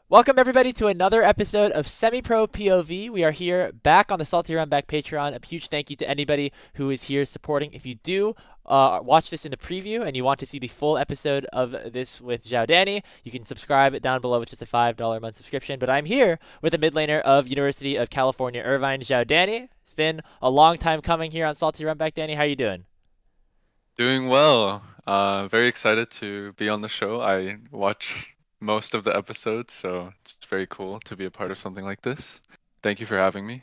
Welcome everybody to another episode of Semi-Pro POV. We are here back on the Salty Run Back Patreon. A huge thank you to anybody who is here supporting. If you do watch this in the preview and you want to see the full episode of this with XiaoDanny, you can subscribe down below with just a $5 a month subscription. But I'm here with the mid laner of University of California, Irvine, XiaoDanny. It's been a long time coming here on Salty Run Back, Danny. How you doing? Doing well. Very excited to be on the show. I watch most of the episodes, so it's very cool to be a part of something like this. Thank you for having me.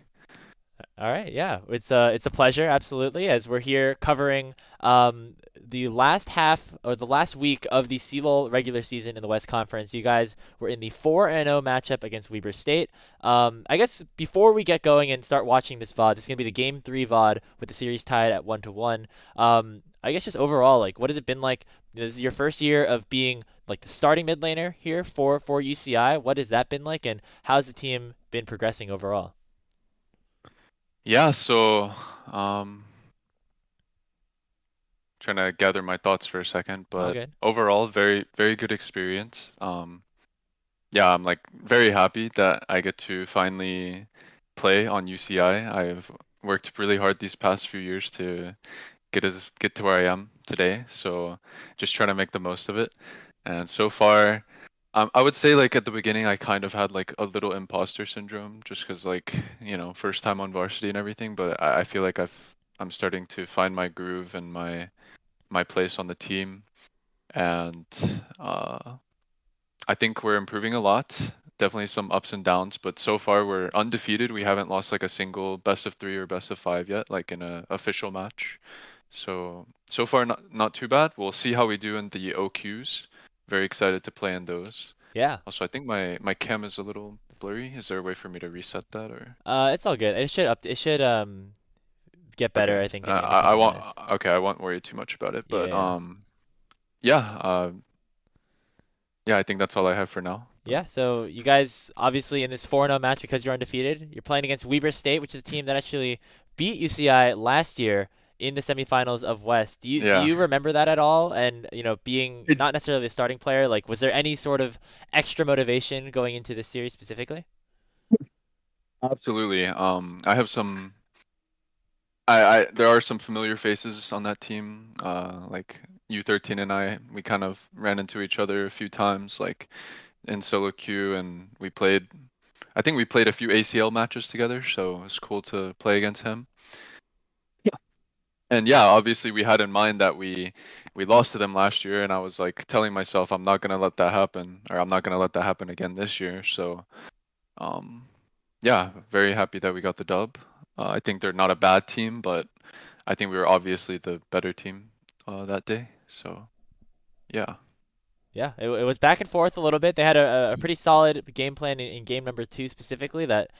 All right, yeah, it's a pleasure, absolutely, as we're here covering the last half or the last week of the CEVOL regular season in the West Conference. You guys were in the 4-0 matchup against Weber State. I guess before we get going and start watching this VOD, this is gonna be the Game 3 VOD with the series tied at 1-1. I guess just overall, like, what has it been like? This is your first year of being like the starting mid laner here for UCI. What has that been like, and how's the team been progressing overall? Yeah, so um, trying to gather my thoughts for a second, All but good. overall, very, very good experience. Yeah, I'm like very happy that I get to finally play on UCI. I've worked really hard these past few years to get to where I am today. So just trying to make the most of it. And so far, I would say like at the beginning, I kind of had like a little imposter syndrome, just because like first time on varsity and everything. But I feel like I'm starting to find my groove and my place on the team, and uh, I think we're improving a lot. Definitely some ups and downs, but so far we're undefeated. We haven't lost like a single best of three or best of five yet, like in a official match. So far not too bad. We'll see how we do in the OQs. Very excited to play in those. Yeah. Also, I think my cam is a little blurry. Is there a way for me to reset that or? It's all good. It should get better, Okay. I think, in a I couple won't. minutes. Okay, I won't worry too much about it. Yeah, But yeah. yeah. Yeah. I think that's all I have for now. But Yeah, so you guys obviously in this 4-0 match because you're undefeated. You're playing against Weber State, which is a team that actually beat UCI last year in the semifinals of West. Do yeah. you remember that at all? And, being It, not necessarily a starting player, like was there any sort of extra motivation going into this series specifically? Absolutely. I have some. I there are some familiar faces on that team. Like U13 and we kind of ran into each other a few times, like in solo queue, and we played. I think we played a few ACL matches together, so it was cool to play against him. Yeah. And yeah, obviously we had in mind that we lost to them last year, and I was like telling myself I'm not gonna let that happen, or I'm not gonna let that happen again this year. So um, yeah, very happy that we got the dub. I think they're not a bad team, but I think we were obviously the better team that day. So yeah, Yeah, it was back and forth a little bit. They had a pretty solid game plan in game number two specifically that,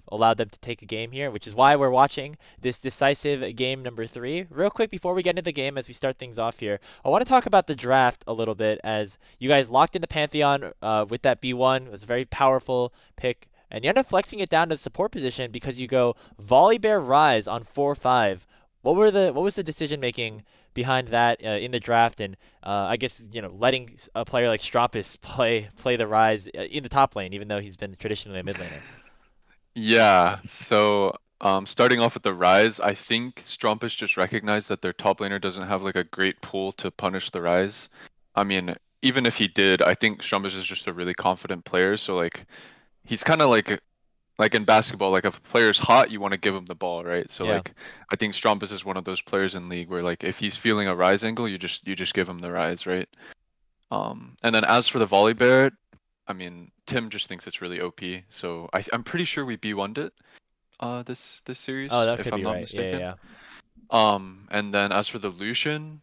allowed them to take a game here, which is why we're watching this decisive game number three. Real quick before we get into the game, as we start things off here, I want to talk about the draft a little bit as you guys locked in the Pantheon with that B1. It was a very powerful pick. And you end up flexing it down to the support position because you go Volley Bear Rise on 4-5. What was the decision making behind that in the draft, and I guess letting a player like Strampus play the Rise in the top lane, even though he's been traditionally a mid laner. yeah. So starting off with the Rise, I think Strumpus just recognized that their top laner doesn't have like a great pool to punish the Rise. I mean, even if he did, I think Strumpus is just a really confident player. So like he's kind of like in basketball, like if a player's hot, you want to give him the ball, right? So Yeah, like I think Strumpus is one of those players in league where like if he's feeling a rise angle, you just give him the rise, right? And then as for the volley bear, I mean Tim just thinks it's really OP, so I'm pretty sure we B1'd it this oh, series that if could I'm be not right. Yeah, yeah, mistaken. yeah. And then as for the Lucian,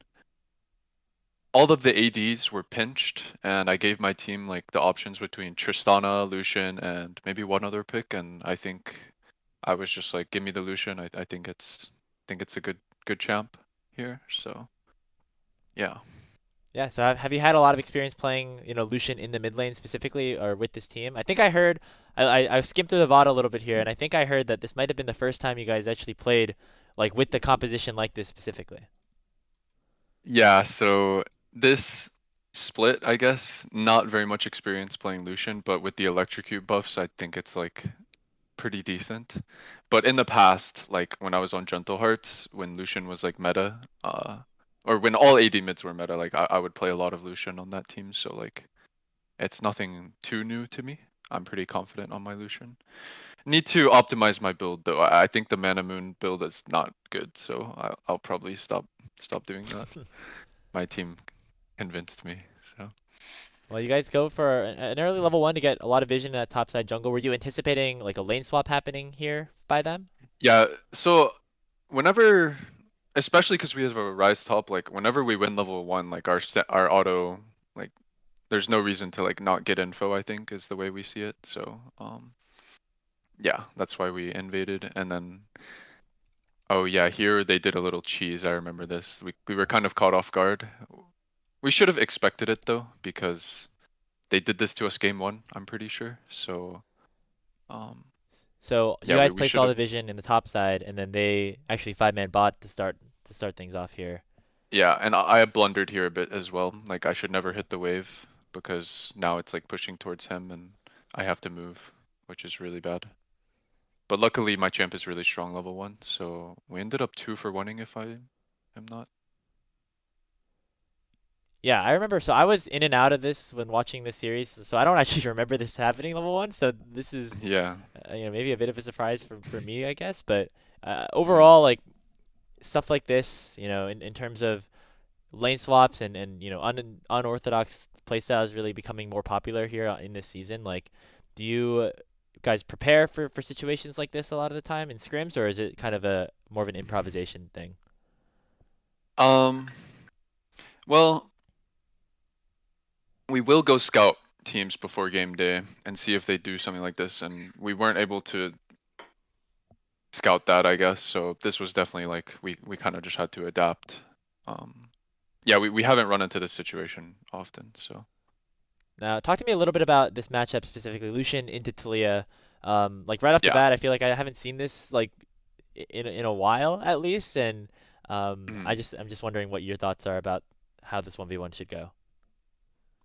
all of the ADs were pinched, and I gave my team like the options between Tristana, Lucian, and maybe one other pick, and I think I was just like, give me the Lucian. I think it's a good champ here. So yeah. Yeah, so have you had a lot of experience playing, Lucian in the mid lane specifically, or with this team? I think I heard, I skimmed through the VOD a little bit here, and I think I heard that this might have been the first time you guys actually played, like with the composition like this specifically. Yeah, so this split, I guess. Not very much experience playing Lucian, but with the electrocute buffs, I think it's like pretty decent. But in the past, like when I was on Gentle Hearts, when Lucian was like meta, or when all AD mids were meta, like I would play a lot of Lucian on that team. So like it's nothing too new to me. I'm pretty confident on my Lucian. Need to optimize my build though. I think the Mana Moon build is not good, so I'll probably stop doing that. My team convinced me, so. Well, you guys go for an early level one to get a lot of vision in that top side jungle. Were you anticipating like a lane swap happening here by them? Yeah, so whenever, especially because we have a rise top, like whenever we win level one, like our auto, like there's no reason to like not get info, I think is the way we see it. So yeah, that's why we invaded. And then oh yeah, here they did a little cheese. I remember this. We were kind of caught off guard. We should have expected it though, because they did this to us game one, I'm pretty sure. So um So you yeah, guys we placed should all the have. vision in the top side, and then they actually five-man bot to start things off here. Yeah, and I blundered here a bit as well. Like I should never hit the wave because now it's like pushing towards him and I have to move, which is really bad. But luckily my champ is really strong level one, so we ended up 2 for 1ing if I am not. Yeah, I remember. So I was in and out of this when watching this series, so I don't actually remember this happening level one. So this is, Yeah. maybe a bit of a surprise for me, I guess. But Mm. overall, like stuff like this, in terms of lane swaps and unorthodox playstyles really becoming more popular here in this season. Like, do you guys prepare for situations like this a lot of the time in scrims, or is it kind of a more of an improvisation thing? Um, well, we will go scout teams before game day and see if they do something like this, and we weren't able to scout that, I guess. So this was definitely like we kind of just had to adapt. Um, yeah, we haven't run into this situation often, so Now, talk to me a little bit about this matchup specifically, Lucian into Talia. Like right off the yeah. bat, I feel like I haven't seen this like in a while at least, and Mhm. I'm just wondering what your thoughts are about how this 1v1 should go.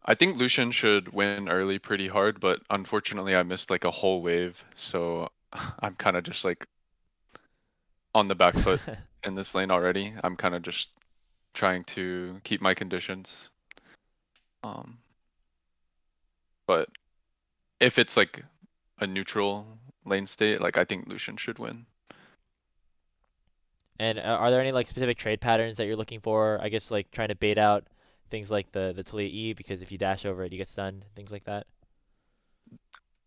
I think Lucian should win early pretty hard, but unfortunately I missed like a whole wave, so I'm kind of just like on the back foot in this lane already. I'm kind of just trying to keep my conditions. Um, but if it's like a neutral lane state, like I think Lucian should win. And are there any like specific trade patterns that you're looking for? I guess like trying to bait out things like the Talia E because if you dash over it, you get stunned, things like that.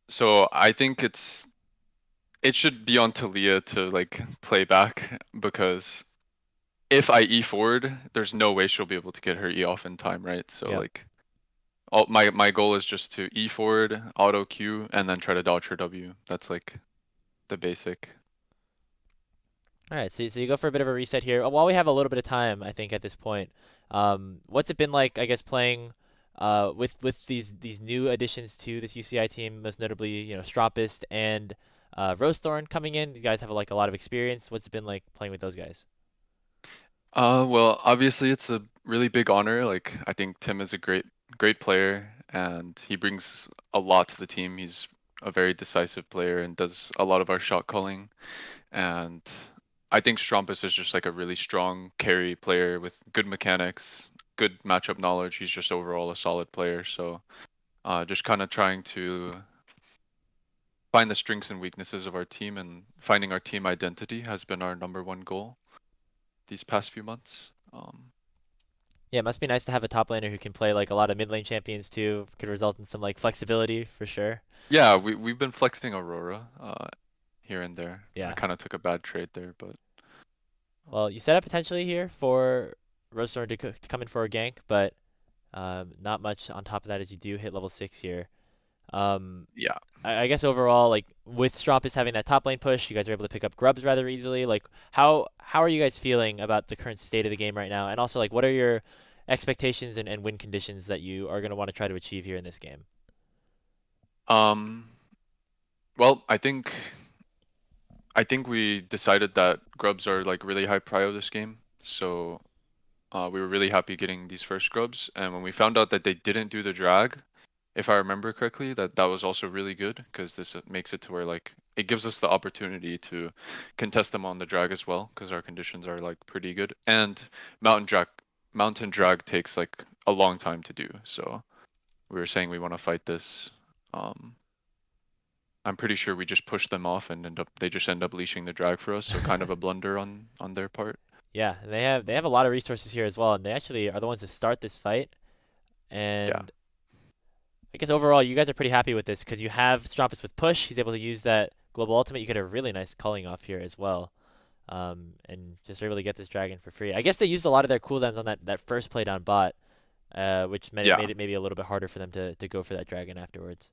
So I think it should be on Talia to like play back because if I E forward, there's no way she'll be able to get her E off in time, right? So Yeah. like my goal is just to E forward, auto Q, and then try to dodge her W. That's like the basic. All right, so you go for a bit of a reset here. While we have a little bit of time, I think at this point, what's it been like? I guess playing with these new additions to this UCI team, most notably Strampist and Rosethorn coming in. You guys have like a lot of experience. What's it been like playing with those guys? Well, obviously it's a really big honor. Like I think Tim is a great player and he brings a lot to the team. He's a very decisive player and does a lot of our shot calling. And I think Strumpus is just like a really strong carry player with good mechanics, good matchup knowledge. He's just overall a solid player. So just kind of trying to find the strengths and weaknesses of our team and finding our team identity has been our number one goal these past few months. Yeah, it must be nice to have a top laner who can play like a lot of mid lane champions too. Could result in some like flexibility for sure. Yeah, we've been flexing Aurora here and there. I Yeah. kind of took a bad trade there, but Well, you set up potentially here for Rosethorn to come in for a gank, but not much on top of that as you do hit level 6 here. Um, yeah. I guess overall, like with Stropis having that top lane push, you guys are able to pick up grubs rather easily. Like, how are you guys feeling about the current state of the game right now? And also, like, what are your expectations and win conditions that you are going to want to try to achieve here in this game? Um, well, I think we decided that grubs are like really high prio this game. So We were really happy getting these first grubs, and when we found out that they didn't do the drag, if I remember correctly, that was also really good because this makes it to where like it gives us the opportunity to contest them on the drag as well because our conditions are like pretty good. And mountain drag mountain drag takes like a long time to do. So we were saying we want to fight this. Um, I'm pretty sure we just push them off and they just end up leashing the drag for us. So kind of a blunder on their part. Yeah, and they have a lot of resources here as well, and they actually are the ones that start this fight. Yeah. And I guess overall, you guys are pretty happy with this because you have Strampus with push. He's able to use that global ultimate. You get a really nice culling off here as well, and just able to get this dragon for free. I guess they used a lot of their cooldowns on that first play down bot, which Yeah. made it maybe a little bit harder for them to go for that dragon afterwards.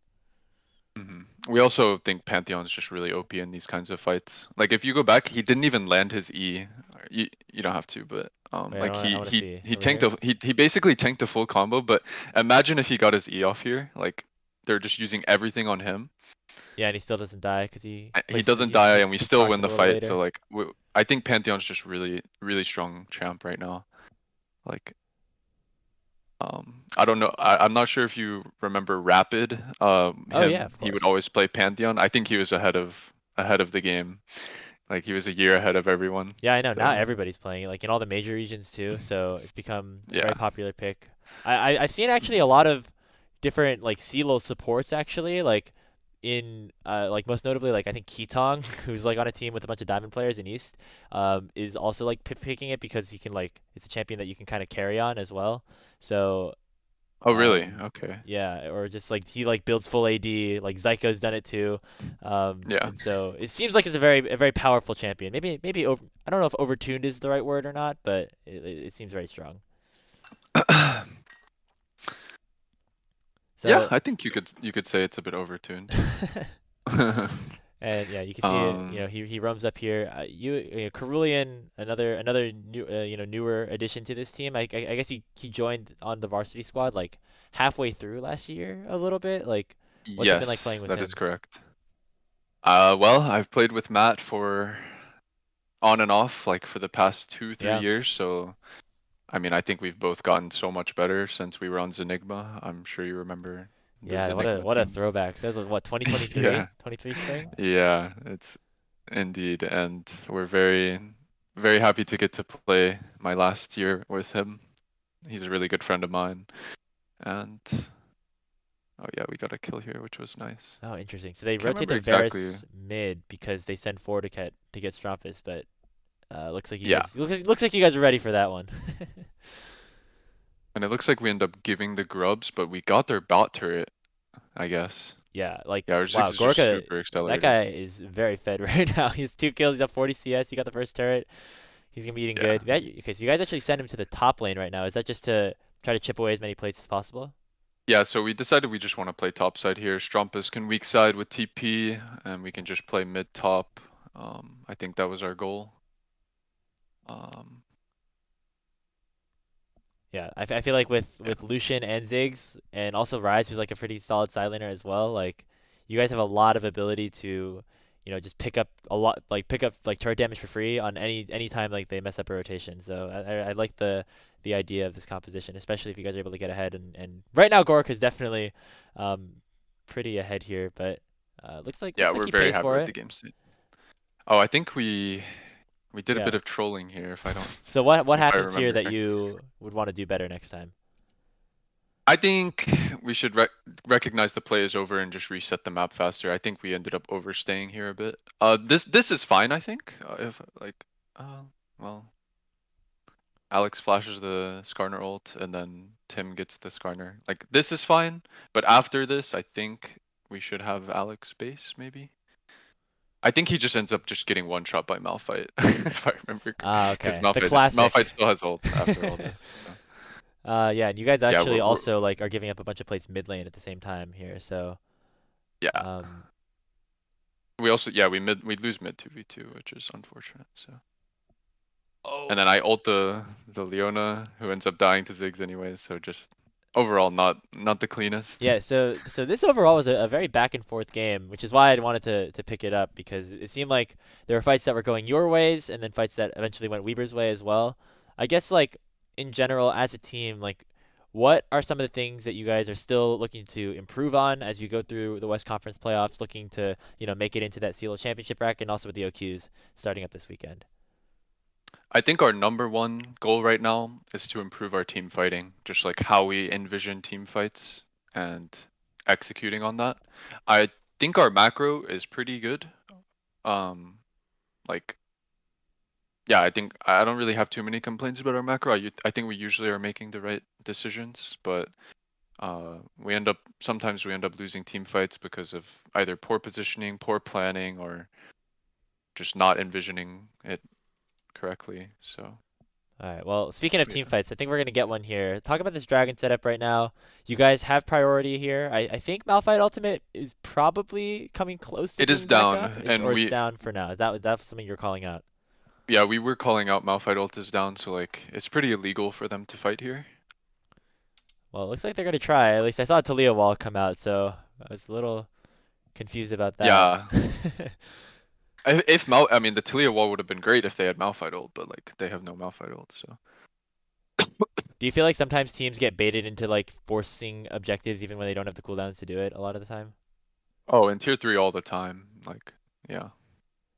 We also think Pantheon's just really OP in these kinds of fights. Like if you go back, he didn't even land his E. You don't have to, but Wait, like I want to see he over tanked here. he basically tanked a full combo. But imagine if he got his E off here, like they're just using everything on him. Yeah, and he still doesn't die because He doesn't die, and we he still procs win it a the little fight. later. So like I think Pantheon's just really strong champ right now. Like I don't know. I'm not sure if you remember Rapid. Oh yeah, Him of he would course. always play Pantheon. I think he was ahead of the game. Like he was a year ahead of everyone. Yeah, I know. Now So everybody's playing it, like in all the major regions too. So it's become a very yeah. popular pick. I've seen actually a lot of different like CeeLo supports actually, like in like most notably like I think Ketong, who's like on a team with a bunch of diamond players in East, is also like picking it because he can like it's a champion that you can kind of carry on as well. So Oh really? Okay. yeah, or just like he like builds full AD, like Zyko's done it too. Yeah. And so it seems like it's a very powerful champion. Maybe over, I don't know if overtuned is the right word or not, but it seems very strong. Yeah, So I think you could say it's a bit overtuned. and yeah, you can see it, um he roams up here. Cerulean, another new newer addition to this team. I guess he joined on the varsity squad like halfway through last year a little bit. Like what's it been like yes, playing with that is him? correct. Well, I've played with Matt for on and off like for the past 2 3 Yeah. years, so I mean, I think we've both gotten so much better since we were on Zenigma. I'm sure you remember the Yeah, Zenigma what a team. throwback. That was what 2023? Yeah, 23 spring? yeah, it's indeed, and we're very happy to get to play my last year with him. He's a really good friend of mine, and oh yeah, we got a kill here, which was nice. Oh, interesting. So they Can't rotate remember to exactly. Varus mid because they send four to get Strampus, but looks like Yeah, looks like you guys are ready for that one. and it looks like we end up giving the grubs, but we got their bot turret, I guess. Yeah, like Yeah, our Ziggs wow, is just Gorka, super that accelerated. guy is very fed right now. He has 2 kills, he's got 40 CS, he got the first turret. He's gonna be eating Yeah. good. Okay, so you guys actually send him to the top lane right now. Is that just to try to chip away as many plates as possible? Yeah, so we decided we just want to play top side here. Strumpus can weak side with TP, and we can just play mid top. I think that was our goal. Um, Yeah, I feel like yeah. with Lucian and Ziggs and also Rise, who's like a pretty solid side laner as well. Like, you guys have a lot of ability to, just pick up a lot, like pick up like turret damage for free on any time like they mess up a rotation. So I like the idea of this composition, especially if you guys are able to get ahead. And right now Gork is definitely um pretty ahead here, but Yeah, looks like we're he very pays happy for with it. the game state. Oh, I think we did a bit Yeah. of trolling here, if I don't So what if I happens here remember that correctly. you would want to do better next time? I think we should recognize the play is over and just reset the map faster. I think we ended up overstaying here a bit. This is fine, I think. If like, uh, well, Alex flashes the Skarner ult and then Tim gets the Skarner. Like this is fine, but after this, I think we should have Alex base maybe. I think he just ends up just getting one shot by Malphite, if I remember, Ah, because okay. The classic. Malphite still has ult after all this. So. Yeah, and you guys Yeah, actually also like are giving up a bunch of plates mid lane at the same time here. So, yeah. um, We also we lose mid 2v2, which is unfortunate. So. And oh, then I ult the Leona, who ends up dying to Ziggs anyway. So just overall, not the cleanest. yeah. So this overall was a very back and forth game, which is why I wanted to pick it up because it seemed like there were fights that were going your ways and then fights that eventually went Weber's way as well. I guess like in general as a team, like what are some of the things that you guys are still looking to improve on as you go through the West Conference playoffs, looking to, make it into that CELO championship bracket and also with the OQs starting up this weekend? I think our number one goal right now is to improve our team fighting, just like how we envision team fights and executing on that. I think our macro is pretty good. Um, like, yeah, I think I don't really have too many complaints about our macro. I think we usually are making the right decisions, but sometimes we end up losing team fights because of either poor positioning, poor planning, or just not envisioning it correctly. So All right. Well, speaking of team yeah, fights, I think we're gonna get one here. Talk about this dragon setup right now. You guys have priority here. I think Malphite Ultimate is probably coming close to it is being back down, up. and It's we down for now. Is that something you're calling out? yeah, we were calling out Malphite ult is down, so like it's pretty illegal for them to fight here. Well, it looks like they're gonna try. At least I saw a Talia wall come out, so I was a little confused about that. Yeah, if Mal, I mean the Talia wall would have been great if they had Malphite ult, but like they have no Malphite ult, so. Do you feel like sometimes teams get baited into like forcing objectives even when they don't have the cooldowns to do it a lot of the time? Oh, in tier 3 all the time, like yeah,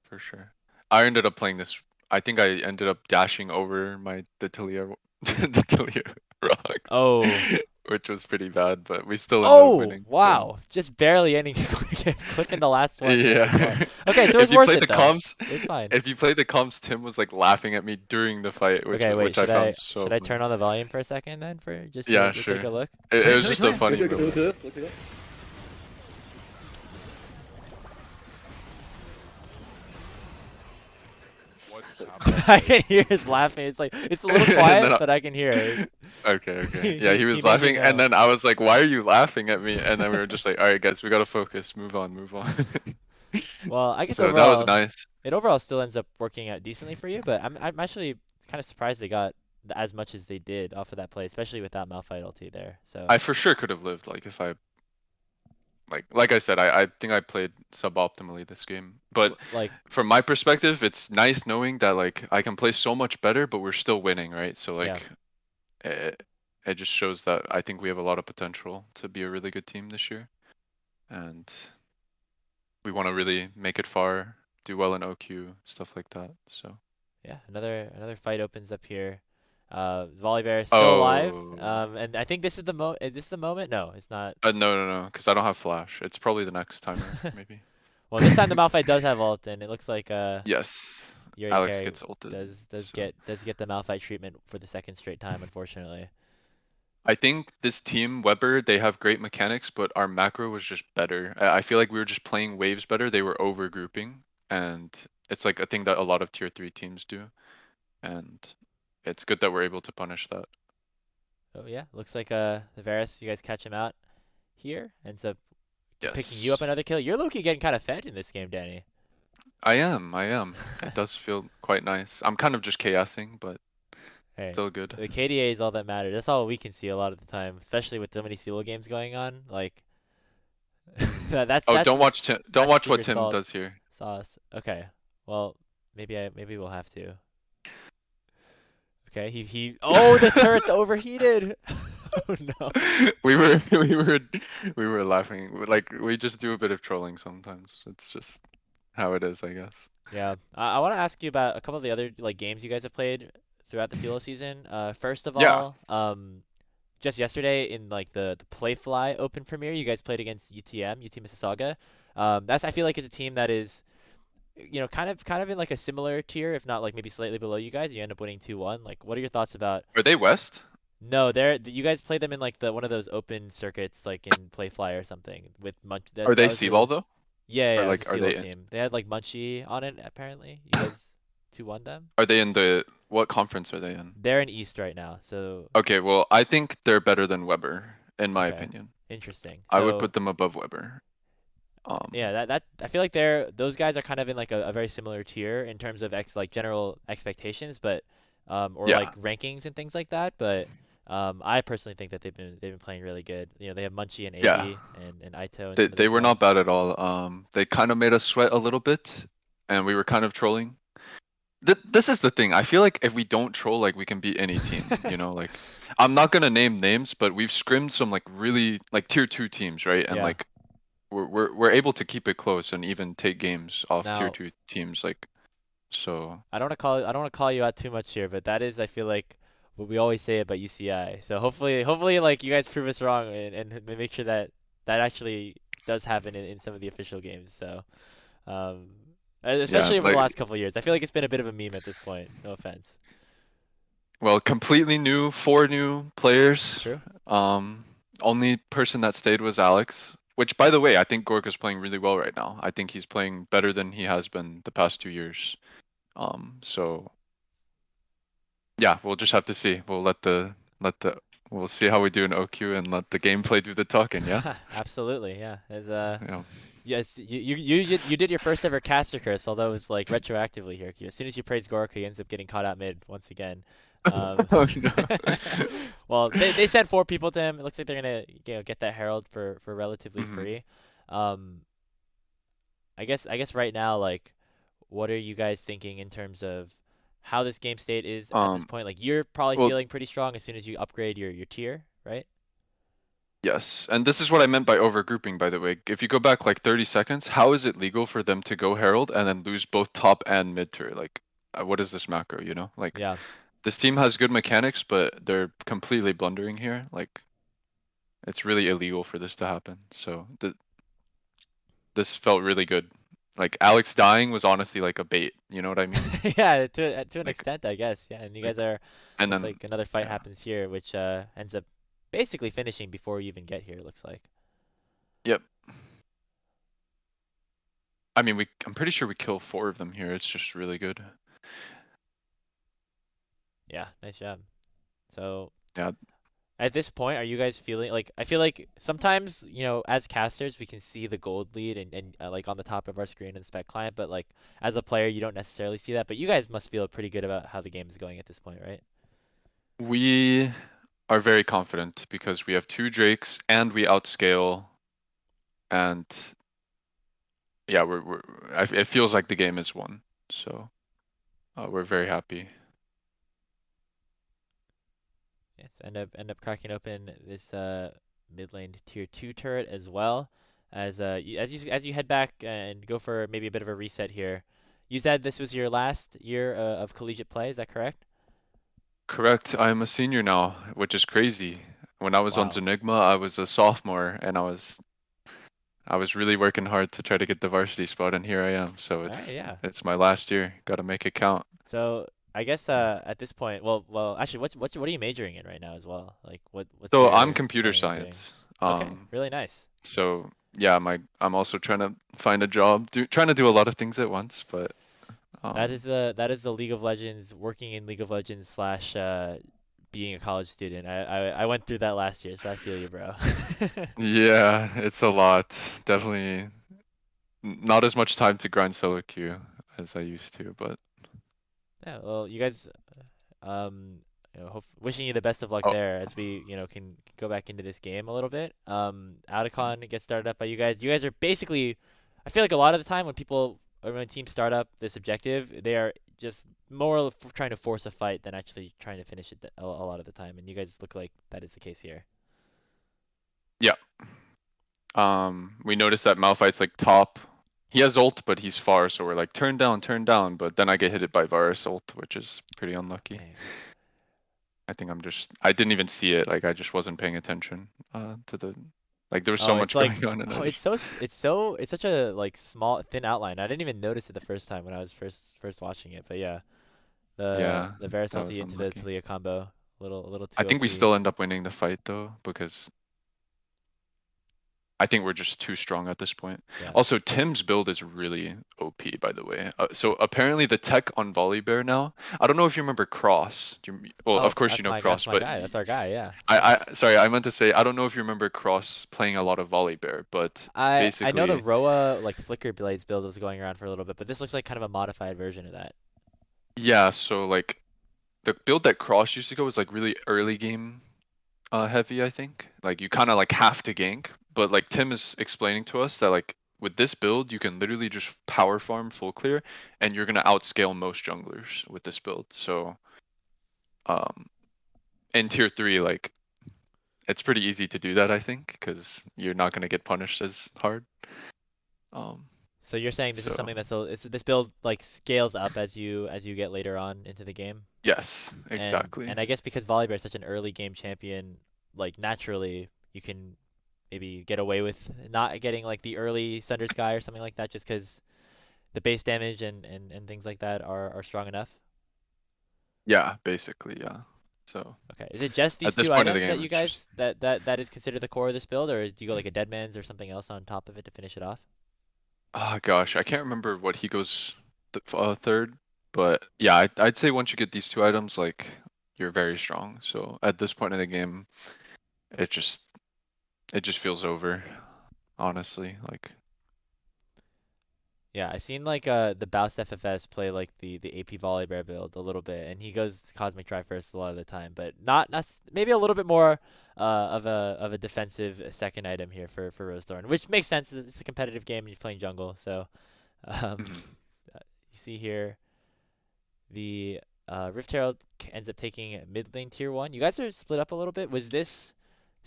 for sure. I ended up playing this. I think I ended up dashing over the Talia, the Talia rocks, Oh. which was pretty bad, but we still ended up Oh, winning. So wow. Just barely ending clipping the last one there as well. yeah, Okay, so it was if you worth play it the though. comps, It was fine. if you play the comps, Tim was like laughing at me during the fight, Okay, wait, which I found should so I funny. turn on the volume for a second then for just Yeah, to take sure. a look? It was just a funny Okay, okay, moment. okay, okay. What just happened? I can hear his laughing. It's like it's a little And then quiet, but I can hear it. okay, okay. Yeah, He he he was made me laughing, and know. then I was like, "Why are you laughing at me?" And then we were just like, "All right, guys, we gotta focus. Move on, move on." Well, I guess So that was overall nice. it overall still ends up working out decently for you, but I'm actually kind of surprised they got as much as they did off of that play, especially with that Malphite ulti there. So, I for sure could have lived, like if I like I said, I think I played suboptimally this game. But like, from my perspective, it's nice knowing that like I can play so much better, but we're still winning, right? So yeah. like it, it just shows that I think we have a lot of potential to be a really good team this year, and we want to really make it far, do well in OQ, stuff like that. So. Yeah, another fight opens up here. Volibear is still alive. Oh. And I think this is the is this the moment? No, it's not. No, no, no, because I don't have flash. It's probably the next timer, maybe. Well, this time the Malphite does have ult, and it looks like Yes. Yuri Alex Carry gets ulted. does So get the Malphite treatment for the second straight time, unfortunately. I think this team, Weber, they have great mechanics, but our macro was just better. I feel like we were just playing waves better. They were over grouping, and it's like a thing that a lot of tier 3 teams do. And it's good that we're able to punish that. Oh yeah, looks like the Varus, you guys catch him out here, ends up picking you up Yes. another kill. You're low-key getting kind of fed in this game, Danny. I am, I am. It does feel quite nice. I'm kind of just chaosing, but Hey, still good. the KDA is all that matters. That's all we can see a lot of the time, especially with so many solo games going on. Like Oh, that's don't watch Tim. Don't that's the watch what secret Tim does here. sauce. Okay. Well, maybe we'll have to. Okay, he oh, the turret's overheated. Oh no. We were we were laughing. Like we just do a bit of trolling sometimes. It's just how it is, I guess. Yeah. I want to ask you about a couple of the other like games you guys have played throughout the Silo season. First of Yeah. all, just yesterday in like the Playfly Open Premiere, you guys played against UT Mississauga. That's I feel like it's a team that is kind of in like a similar tier, if not like maybe slightly below you guys. You end up winning 2-1. Like, what are your thoughts about? Are they West? No, you guys played them in like the one of those open circuits, like in Playfly or something with Munch. Are they That was Seawall though? yeah, Or yeah, it was a like are CeeLo they in, team. They had like Munchie on it apparently. You guys 2-1 them. are they in the what conference are they in? They're in East right now, so Okay, well I think they're better than Weber, in my okay, opinion. interesting. I would So put them above Weber. yeah, that I feel like those guys are kind of in like a very similar tier in terms of like general expectations, but or Yeah. like rankings and things like that. But I personally think that they've been playing really good. They have Munchie and Yeah. AB and Ito and They some of they those were not guys. bad at all. They kind of made us sweat a little bit, and we were kind of trolling. This is the thing. I feel like if we don't troll, like we can beat any team, you know, like I'm not gonna name names, but we've scrimmed some like really like tier two teams, right? And Yeah. like we're able to keep it close and even take games off tier Now, two teams, like so. I don't want to call you out too much here, but that is I feel like what we always say about UCI. So hopefully like you guys prove us wrong and make sure that that actually does happen in some of the official games. So um, Yeah, especially over the like last couple of years, I feel like it's been a bit of a meme at this point. No offense. well, completely new, four new players. True. Um, Only person that stayed was Alex. Which, by the way, I think Gorka's playing really well right now. I think he's playing better than he has been the past 2 years. So yeah, we'll just have to see. We'll let the we'll see how we do in OQ and let the gameplay do the talking. Yeah. Absolutely, yeah. As Yeah. yes, you did your first ever caster curse, although it was like retroactively here. As soon as you praise Gorka, he ends up getting caught out mid once again. Oh no. Well, they sent four people to him. It looks like they're gonna get that herald for relatively hmm free. Um, I guess right now, like, what are you guys thinking in terms of how this game state is at this Um. point? Like, you're probably Well, feeling pretty strong as soon as you upgrade your tier, right? yes, and this is what I meant by overgrouping, by the way. If you go back like 30 seconds, how is it legal for them to go Herald and then lose both top and mid tier? Like, what is this macro, you know? Like, Yeah. this team has good mechanics, but they're completely blundering here. Like, it's really illegal for this to happen. So, this felt really good. Like, Alex dying was honestly like a bait, you know what I mean? Yeah, to an Like, extent, I guess. Yeah, and you like, guys are and looks then, like another fight yeah. happens here, which ends up basically finishing before you even get here. It looks like. Yep. I mean, I'm pretty sure we kill four of them here. It's just really good. Yeah, nice job. So Yeah. at this point, are you guys feeling like I feel like sometimes as casters we can see the gold lead and like on the top of our screen in spec client, but like as a player you don't necessarily see that. But you guys must feel pretty good about how the game is going at this point, right? We are very confident because we have two Drakes and we outscale, and yeah, it feels like the game is won. So we're very happy. Yes, end up cracking open this mid lane tier 2 turret as well as you head back and go for maybe a bit of a reset here. You said this was your last year of collegiate play, is that correct? Correct. I'm a senior now, which is crazy. When I was on Wow. Zenigma, I was a sophomore, and I was really working hard to try to get the varsity spot, and here I am. So All right, yeah. it's my last year. Got to make it count. So I guess at this point, well, actually, what are you majoring in right now as well? Like, what's So I'm your computer planning on doing? science. Okay, really nice. So yeah, I'm also trying to find a job, trying to do a lot of things at once, but That um is the League of Legends, working in League of Legends slash being a college student. I went through that last year, so I feel you, bro. yeah, it's a lot. Definitely not as much time to grind solo queue as I used to, but Yeah, well, you guys, wishing you the best of luck oh, there as we, can go back into this game a little bit. Oudacon gets started up by you guys. You guys are basically, I feel like a lot of the time when people, or when teams start up this objective, they are just more trying to force a fight than actually trying to finish it a lot of the time. And you guys look like that is the case here. yeah. We noticed that Malphite's like top. He has ult, but he's far, so we're like turn down. But then I get hit by Varus ult, which is pretty unlucky. Dang. I didn't even see it. Like I just wasn't paying attention to the like there was so Oh, it's much like, going on, and I oh, just it's such a like small, thin outline. I didn't even notice it the first time when I was first watching it. But yeah, the yeah, the Varus that was ulti into the unlucky. Talia combo, a little I too think we OP. still end up winning the fight though, because I think we're just too strong at this point. Yeah. Also, Tim's build is really OP, by the way. So apparently the tech on Volibear now. I don't know if you remember Cross. Well, Oh, of course you know that's Cross, my but guy. That's our guy. Yeah. sorry, I meant to say I don't know if you remember Cross playing a lot of Volibear, but I know the basically, Roa like Flicker Blades build was going around for a little bit, but this looks like kind of a modified version of that. yeah. So like the build that Cross used to go was like really early game heavy, I think. Like you kind of like have to gank, but like Tim is explaining to us that like with this build, you can literally just power farm full clear, and you're gonna outscale most junglers with this build. So, um, in tier 3, like, it's pretty easy to do that, I think, because you're not gonna get punished as hard. Um, So you're saying this is so something this build like scales up as you get later on into the game, yes, and exactly. I guess because Volibear is such an early game champion, like naturally you can maybe get away with not getting like the early Sunder Sky or something like that, just because the base damage and things like that are strong enough. Yeah, basically, yeah. So Okay, is it just at these this two point of the items that game, you it's just, guys that is considered the core of this build, or do you go like a Deadman's or something else on top of it to finish it off? oh gosh, I can't remember what he goes third, but yeah, I'd say once you get these two items, like, you're very strong. So at this point in the game, it just it just feels over, honestly. Like, Yeah, I've seen like the Baust FFS play like the AP Volibear build a little bit, and he goes Cosmic Triforce a lot of the time, but not maybe a little bit more of a defensive second item here for Rose Thorn, which makes sense. It's a competitive game and you're playing jungle, so um, mhm. you see here the Rift Herald ends up taking mid lane tier 1. You guys are split up a little bit. Was this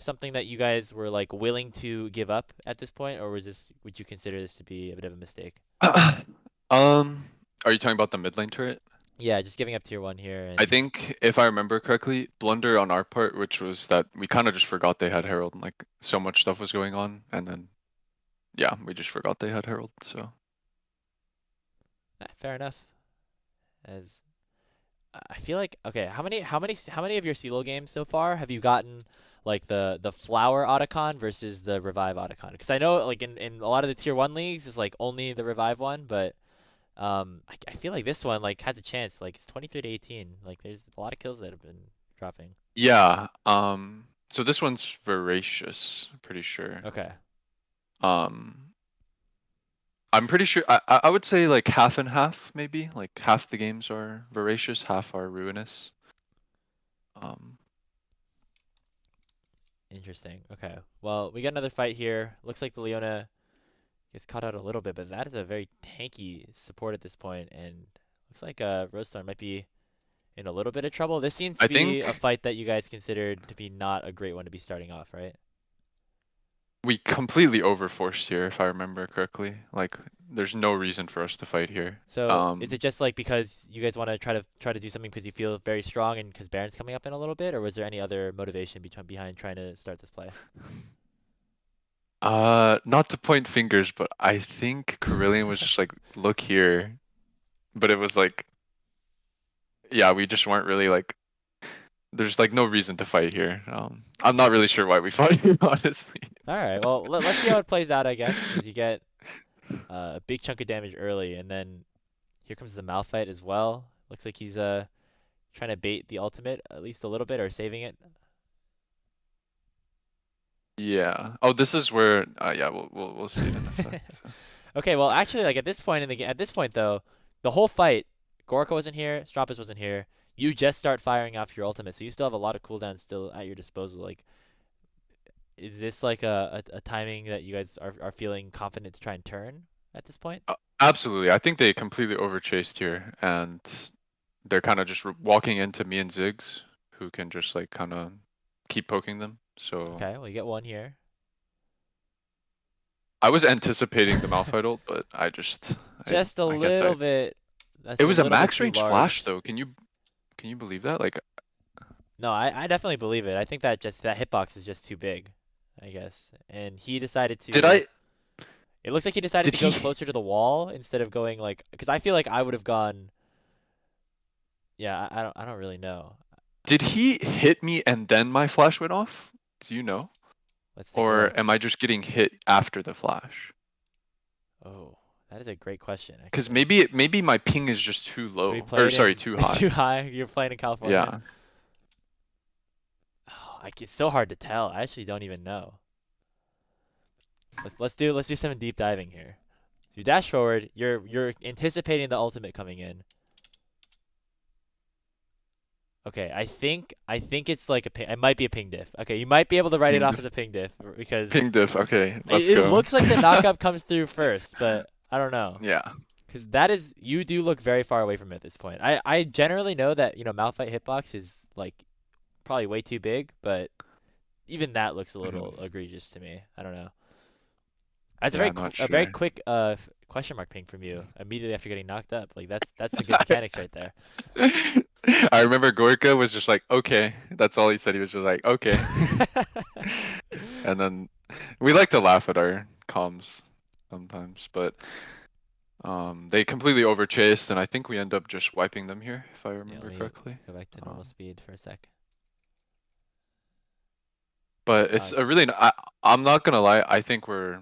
something that you guys were like willing to give up at this point, or would you consider this to be a bit of a mistake? um, are you talking about the mid lane turret? Yeah, just giving up tier 1 here I and think if I remember correctly, blunder on our part, which was that we kind of just forgot they had Herald, and like so much stuff was going on, and then yeah, we just forgot they had Herald. So fair enough. As I feel like okay, how many of your CeeLo games so far have you gotten like the flower Otacon versus the revive Otacon? Because I know like in a lot of the tier 1 leagues it's like only the revive one, but I feel like this one like has a chance. Like it's 23 to 18. Like there's a lot of kills that have been dropping. yeah, so this one's voracious, pretty sure. Okay. Um, I'm pretty sure I would say like half and half, maybe. Like half the games are voracious, half are ruinous. Um, Interesting. Okay. Well, we got another fight here. Looks like the Leona gets caught out a little bit, but that is a very tanky support at this point, and looks like Rose Thorn might be in a little bit of trouble. This seems to I be a think fight that you guys considered to be not a great one to be starting off, right? we completely overforced here, if I remember correctly. Like, there's no reason for us to fight here. So is it just like because you guys want to try to do something because you feel very strong and because Baron's coming up in a little bit, or was there any other motivation behind trying to start this play? Not to point fingers, but I think Carillion was just like, look here. But it was like, yeah, we just weren't really like, there's like no reason to fight here. I'm not really sure why we fought here, honestly. All right. Well, let's see how it plays out, I guess, as you get a big chunk of damage early, and then here comes the Malphite as well. Looks like he's trying to bait the ultimate at least a little bit or saving it. Yeah. Oh, this is where, yeah, we'll see it in a sec. So. Okay, well, actually, like at this point in the game, at this point though, the whole fight, Gorka wasn't here, Strampus wasn't here. You just start firing off your ultimate, so you still have a lot of cooldowns still at your disposal. Like, is this like a timing that you guys are feeling confident to try and turn at this point? Absolutely. I think they completely overchased here, and they're kind of just walking into me and Ziggs, who can just like kind of keep poking them. So Okay, well, you get one here. I was anticipating the Malphite ult, but Just a I guess little bit. That's it a was a little bit max too range flash large. though. Can you believe that? Like, No, I definitely believe it. I think that just that hitbox is just too big, I guess. And he decided did to. I It looks like he decided did to go he closer to the wall instead of going like, because I feel like I would have gone. Yeah, I don't really know. did he hit me and then my flash went off? Do you know? Let's take a look. Or am I just getting hit after the flash? Oh, that is a great question, Because actually. maybe my ping is just too Should we low, play or it sorry, in? too It's high. too high. You're playing in California. Yeah. Oh, it's so hard to tell. I actually don't even know. Let's do some deep diving here. So you dash forward. You're anticipating the ultimate coming in. Okay, I think it's like a ping, it might be a ping diff. Okay, you might be able to write it Ping off diff. as a ping diff because Ping diff. Okay, let's it go. looks like the knockup comes through first, but I don't know. Yeah. Because that is, you do look very far away from it at this point. I generally know that, Malphite hitbox is like probably way too big, but even that looks a Mhm. little egregious to me. I don't know. That's Yeah, I'm not a very sure. quick question mark ping from you immediately after getting knocked up. Like that's the good mechanics right there. I remember Gorka was just like, okay. That's all he said. He was just like, okay. And then we like to laugh at our comms sometimes, but they completely overchased, and I think we end up just wiping them here, if I Yeah, let remember me correctly. go back to normal Um, speed for a sec. Nice but it's a dodge. really, I'm not gonna lie, I think we're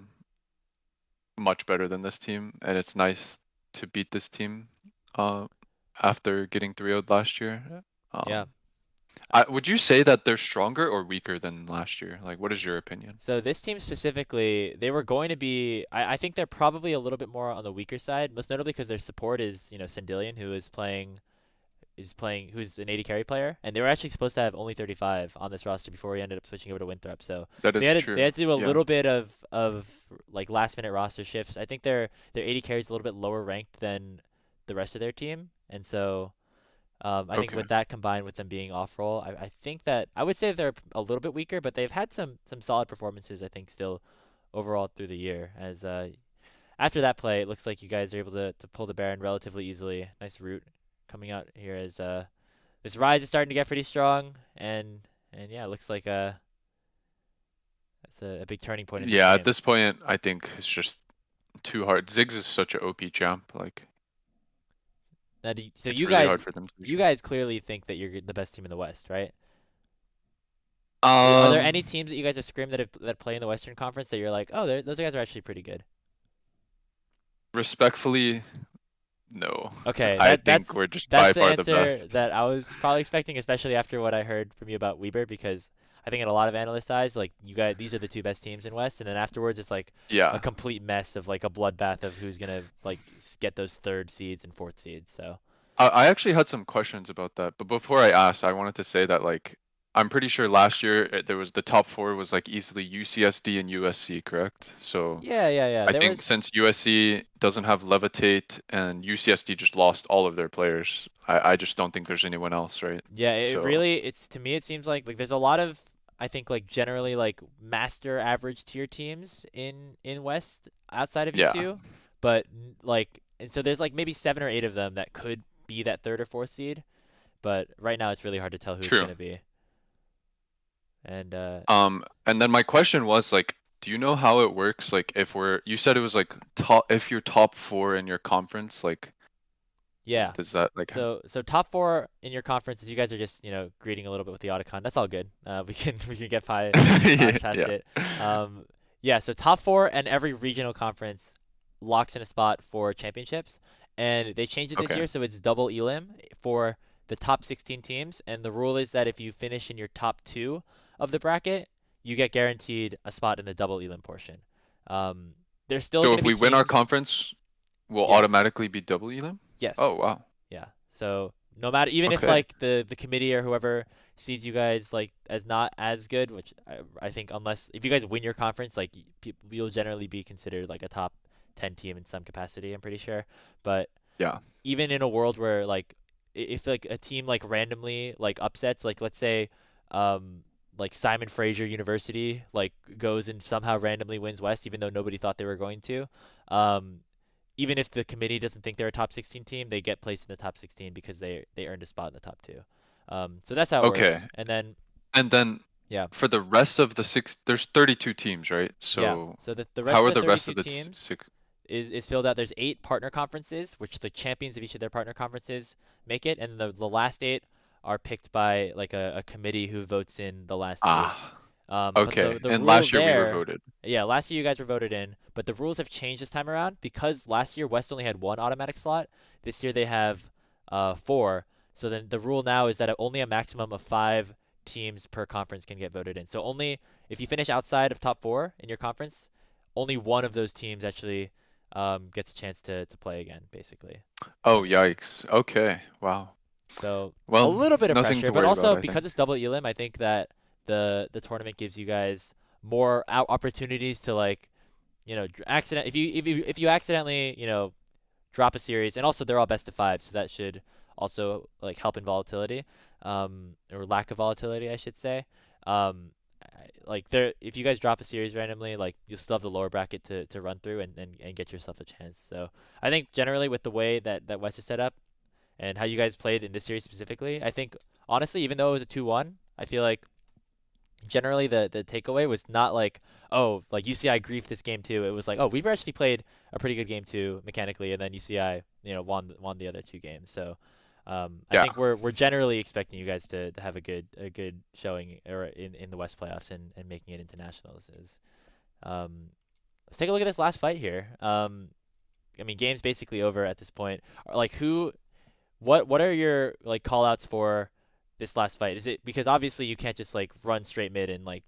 much better than this team, and it's nice to beat this team uh, after getting 3-0'd last year. Yeah. Um, would you say that they're stronger or weaker than last year? Like, what is your opinion? So this team specifically, they were going to be. I think they're probably a little bit more on the weaker side, most notably because their support is, Sendilian, who who's an 80 carry player, and they were actually supposed to have only 35 on this roster before we ended up switching over to Winthrop. So That they is had to they true. had to do a Yeah. little bit of like last minute roster shifts. I think their 80 carry is a little bit lower ranked than the rest of their team, and so I think Okay. with that combined with them being off roll, I think that I would say they're a little bit weaker, but they've had some solid performances. I think still overall through the year. As after that play, it looks like you guys are able to pull the Baron relatively easily. Nice route coming out here as this rise is starting to get pretty strong, and yeah, it looks like that's a big turning point in this Yeah, at game. this point, I think it's just too hard. Ziggs is such a OP champ. Like, Now, so it's really hard for them to beat you you. guys clearly think that you're the best team in the West, right? Are there any Um, teams that you guys have scrimmed that play in the Western Conference that you're like, oh, those guys are actually pretty good? respectfully, no. Okay, I think we're just that's by the far the answer best. that I was probably expecting, especially after what I heard from you about Weber, because I think in a lot of analyst eyes, like you guys, these are the two best teams in West, and then afterwards it's like a Yeah. complete mess of like a bloodbath of who's gonna like get those third seeds and fourth seeds. So I actually had some questions about that, but before I asked, I wanted to say that like I'm pretty sure last year there was the top four was like easily UCSD and USC, correct? So yeah. I There think was since USC doesn't have Levitate and UCSD just lost all of their players, I just don't think there's anyone else, right? Yeah, it So really it's to me it seems like there's a lot of I think like generally like master average tier teams in West outside of you yeah, two, but like and so there's like maybe 7 or 8 of them that could be that third or fourth seed, but right now it's really hard to tell who it's true. gonna be. And And then my question was like, do you know how it works? Like if you said it was like if you're top four in your conference, like yeah. does that like, So top four in your conferences, you guys are just greeting a little bit with the Otacon. That's all good. We can get past yeah, it. Um, yeah. So top four and every regional conference locks in a spot for championships, and they changed it this okay. year, so it's double elim for the top 16 teams. And the rule is that if you finish in your top two of the bracket, you get guaranteed a spot in the double elim portion. Um, there's still So going to if be we win our teams. conference, we'll Yeah. automatically be double elim? Oh Yes. wow. Yeah. So no matter even if Okay. like the committee or whoever sees you guys like as not as good, which I think unless if you guys win your conference, like you'll generally be considered like a top 10 team in some capacity, I'm pretty sure. But Yeah. even in a world where like if like a team like randomly like upsets, like let's say um like Simon Fraser University like goes and somehow randomly wins West even though nobody thought they were going to. Um Even if the committee doesn't think they're a top 16 team, they get placed in the top 16 because they earned a spot in the top two. So that's how it Okay. works. And then And then yeah, for the rest of the there's 32 teams, right? yeah. So So the rest how of are the the rest 32 of the teams six? is filled out. There's 8 partner conferences, which the champions of each of their partner conferences make it, and the last 8 are picked by like a committee who votes in the last 8. Ah, But okay. the And rule last year we were there, voted. yeah, last year you guys were voted in, but the rules have changed this time around because last year West only had 1 automatic slot. This year they have 4. So then the rule now is that only a maximum of 5 teams per conference can get voted in. So only if you finish outside of top 4 in your conference, only one of those teams actually gets a chance to play again, basically. If Oh, that makes sense. yikes. Okay. Wow. So a Well, little bit of nothing pressure, to but worry about, also I think. because it's double elim, I think that the tournament gives you guys more opportunities to like, accident if you accidentally, drop a series, and also they're all best of five, so that should also like help in volatility, or lack of volatility, I should say. Um, like there, if you guys drop a series randomly, like you'll still have the lower bracket to run through and get yourself a chance. So I think generally with the way that West is set up and how you guys played in this series specifically, I think honestly, even though it was a 2-1, I feel like generally the takeaway was not like, oh, like UCI griefed this game too. It was like, oh, we've actually played a pretty good game too mechanically, and then UCI won the other two games. So I Yeah. think we're generally expecting you guys to have a good showing or in the West playoffs and making it into nationals. Um, let's take a look at this last fight here. I mean, game's basically over at this point. Like what are your like call outs for this last fight? Is it because obviously you can't just like run straight mid and like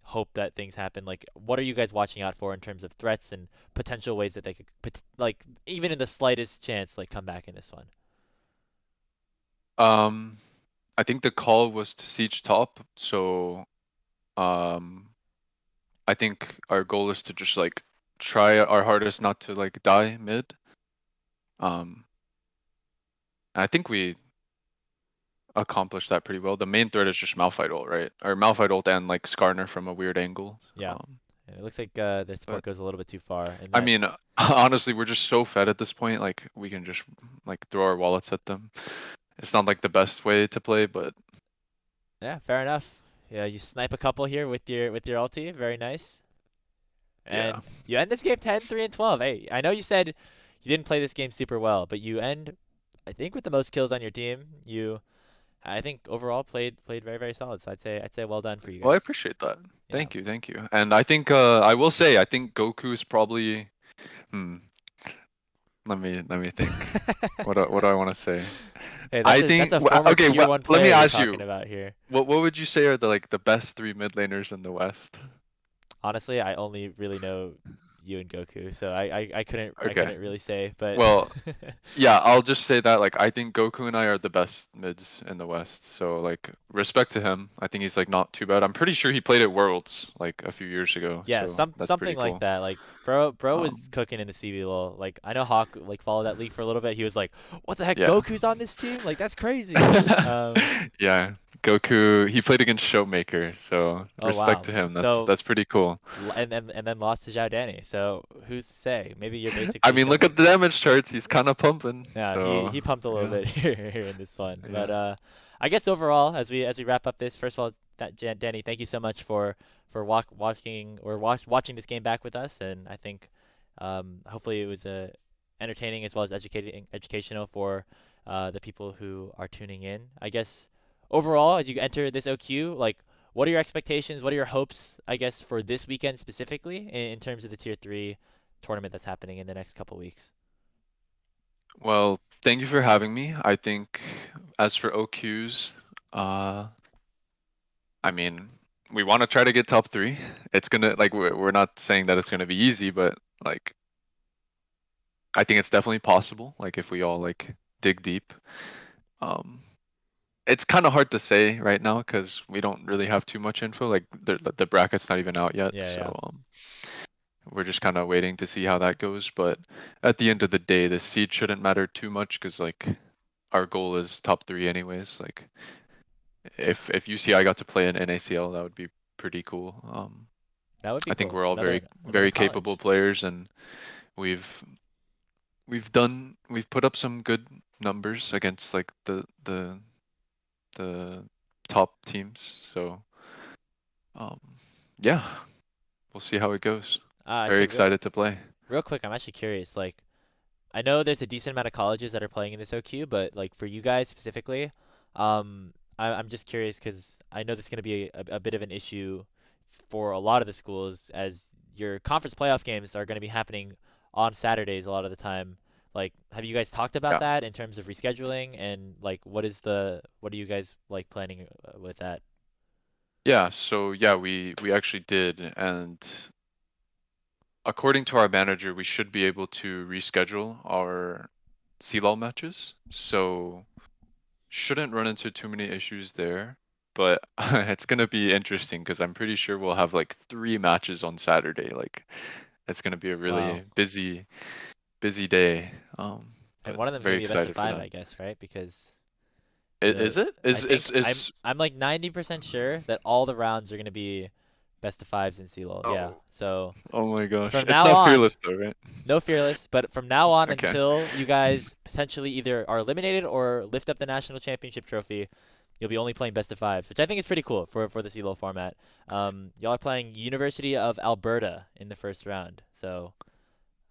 hope that things happen? Like what are you guys watching out for in terms of threats and potential ways that they could like even in the slightest chance like come back in this one? Um, I think the call was to siege top, so um, I think our goal is to just like try our hardest not to like die mid. Um, and I think we accomplished that pretty well. The main threat is just Malphite ult, right? Or Malphite ult and like Skarner from a weird angle. Yeah. And it looks like their support But goes a little bit too far and I that mean, honestly, we're just so fed at this point. Like we can just like throw our wallets at them. It's not like the best way to play, but yeah, fair enough. Yeah, you snipe a couple here with your ulti, very nice. yeah. And you end this game 10-3 and 12. Hey, I know you said you didn't play this game super well, but you end I think with the most kills on your team. You I think overall played very very solid. So I'd say well done for you Well, I guys. appreciate that. Yeah. Thank you. And I think I will say I think Goku is probably hmm, let me think. What do I want to say? Hey, I that's think a former okay, tier 1 let me player we're ask talking you. about here. What would you say are the like the best three mid laners in the West? Honestly, I only really know you and Goku, so I Okay. couldn't really say, but Well, yeah, I'll just say that like I think Goku and I are the best mids in the West. So like respect to him. I think he's like not too bad. I'm pretty sure he played at Worlds like a few years ago, yeah, so that's something pretty like cool. that. Like bro was Um, cooking in the CBLOL. Like I know Hawk like followed that league for a little bit. He was like, "What the heck? yeah. Goku's on this team? Like that's crazy." Um, Yeah, Goku, he played against Showmaker, so oh respect wow. to him. So That's pretty cool. and then lost to XiaoDanny. So who's to say? Maybe you're I basically mean, look at the Showmaker. damage charts. He's kind of pumping. Yeah, So, he pumped a little yeah, bit here in this one, but yeah. I guess overall, as we wrap up this, first of all, Danny, thank you so much for watching this game back with us, and I think hopefully it was entertaining as well as educational for the people who are tuning in. I guess overall, as you enter this OQ, like what are your expectations? What are your hopes? I guess for this weekend specifically in terms of the Tier 3 tournament that's happening in the next couple weeks. Well, thank you for having me. I think as for OQs, uh, I mean, we want to try to get top three. It's gonna like we're not saying that it's gonna be easy, but like I think it's definitely possible. Like if we all like dig deep. Um, it's kind of hard to say right now because we don't really have too much info. Like the bracket's not even out yet, Yeah, so yeah. we're just kind of waiting to see how that goes. But at the end of the day, the seed shouldn't matter too much because like our goal is top three anyways. Like if UCI got to play in NACL, that would be pretty cool. That would be I think cool. we're all Another very capable college. players, and we've we've put up some good numbers against like the top teams. So um, yeah, we'll see how it goes. Very Actually, excited to play. real quick, I'm actually curious. Like, I know there's a decent amount of colleges that are playing in this OQ, but like for you guys specifically, I'm just curious because I know this is going to be a bit of an issue for a lot of the schools as your conference playoff games are going to be happening on Saturdays a lot of the time. Like, have you guys talked about Yeah, that in terms of rescheduling and like what are you guys like planning with that? yeah. So yeah, we actually did, and according to our manager, we should be able to reschedule our CLOL matches. So shouldn't run into too many issues there. But it's gonna be interesting because I'm pretty sure we'll have like 3 matches on Saturday. Like it's gonna be a Wow. really busy day. And But one of them's gonna very be a best of excited for five, that. I guess, right? Because the Is it? I think I'm Is I'm like 90% sure that all the rounds are gonna be best of fives in CLOL. Yeah. Oh, So oh my gosh. from It's now not on, fearless though, right? no fearless, but from now on Okay. until you guys potentially either are eliminated or lift up the national championship trophy, you'll be only playing best of fives, which I think is pretty cool for the CLOL format. Y'all are playing University of Alberta in the first round, so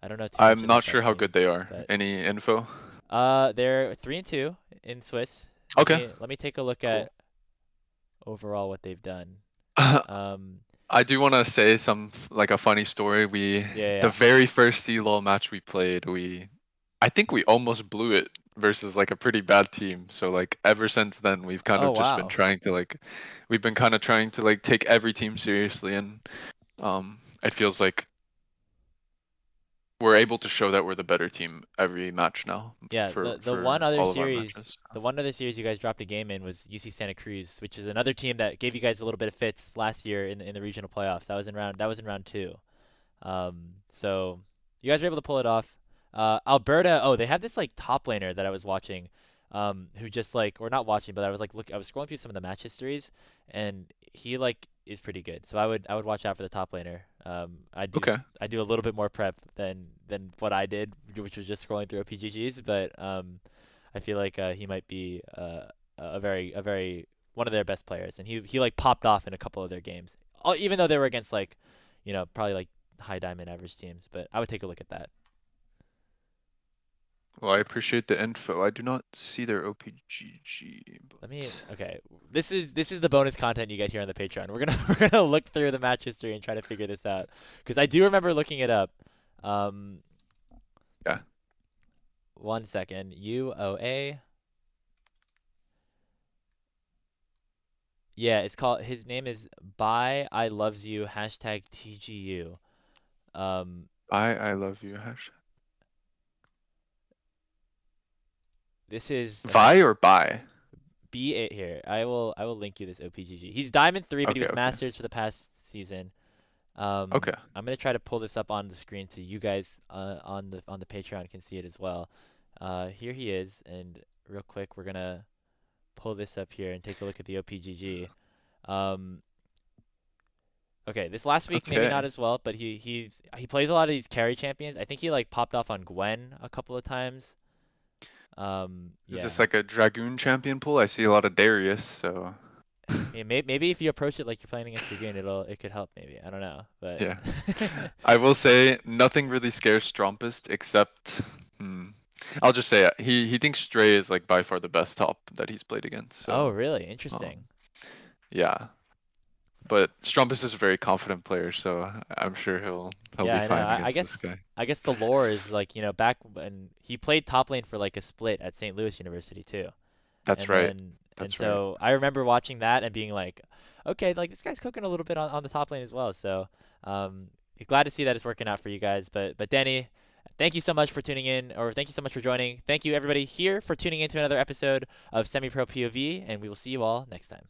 I don't know too much I'm about not that sure how team, good they are. but Any info? they're 3-2 in Swiss. Let Okay, me let me take a look cool. at overall what they've done. Um, I do want to say some like a funny story. yeah, The yeah. very first CLOL match we played, I think we almost blew it versus like a pretty bad team. So like ever since then, we've kind Oh of just been wow. trying to we've been kind of trying to like take every team seriously, and it feels like we're able to show that we're the better team every match now Yeah, for the one other all of our series, matches. the one other series you guys dropped a game in was UC Santa Cruz, which is another team that gave you guys a little bit of fits last year in the regional playoffs. That was in round two. So you guys were able to pull it off. Alberta, oh, they had this like top laner that I was watching, who just like, or not watching, but I was scrolling through some of the match histories, and he like is pretty good. So I would watch out for the top laner. Okay. I do a little bit more prep than what I did, which was just scrolling through PGGs, but I feel like he might be a very one of their best players, and he like popped off in a couple of their games, even though they were against like, probably like high diamond average teams, but I would take a look at that. Well, I appreciate the info. I do not see their OPGG, Let me but okay. This is the bonus content you get here on the Patreon. We're gonna we're gonna look through the match history and try to figure this out because I do remember looking it up. Um, yeah. 1 second. UOA. Yeah, it's called. His name is Bye I Loves You #TGU. Um, I love you. this is okay. Vi or buy? B8 here. I will link you this OPGG. He's Diamond 3, but he Okay, was okay. Masters for the past season. Okay. I'm gonna try to pull this up on the screen so you guys on the Patreon can see it as well. Here he is, and real quick we're gonna pull this up here and take a look at the OPGG. Um, okay, this last week maybe not Okay. as well, but he plays a lot of these carry champions. I think he like popped off on Gwen a couple of times. Is Yeah. this like a Dragoon champion pool? I see a lot of Darius, so Yeah, maybe if you approach it like you're playing against Dragoon, it could help maybe. I don't know, but yeah. I will say nothing really scares Strumpist except hmm. I'll just say it. He thinks Stray is like by far the best top that he's played against. oh, So really? Interesting. um yeah. But Strumpus is a very confident player, so I'm sure he'll Yeah, be I know. fine I against this guess guy. I guess the lore is like, back when he played top lane for like a split at St. Louis University too. That's And right. then and That's right. so I remember watching that and being like, okay, like this guy's cooking a little bit on the top lane as well. So um glad to see that it's working out for you guys. But Danny, thank you so much for tuning in, or thank you so much for joining. Thank you everybody here for tuning in to another episode of Semi Pro POV, and we will see you all next time.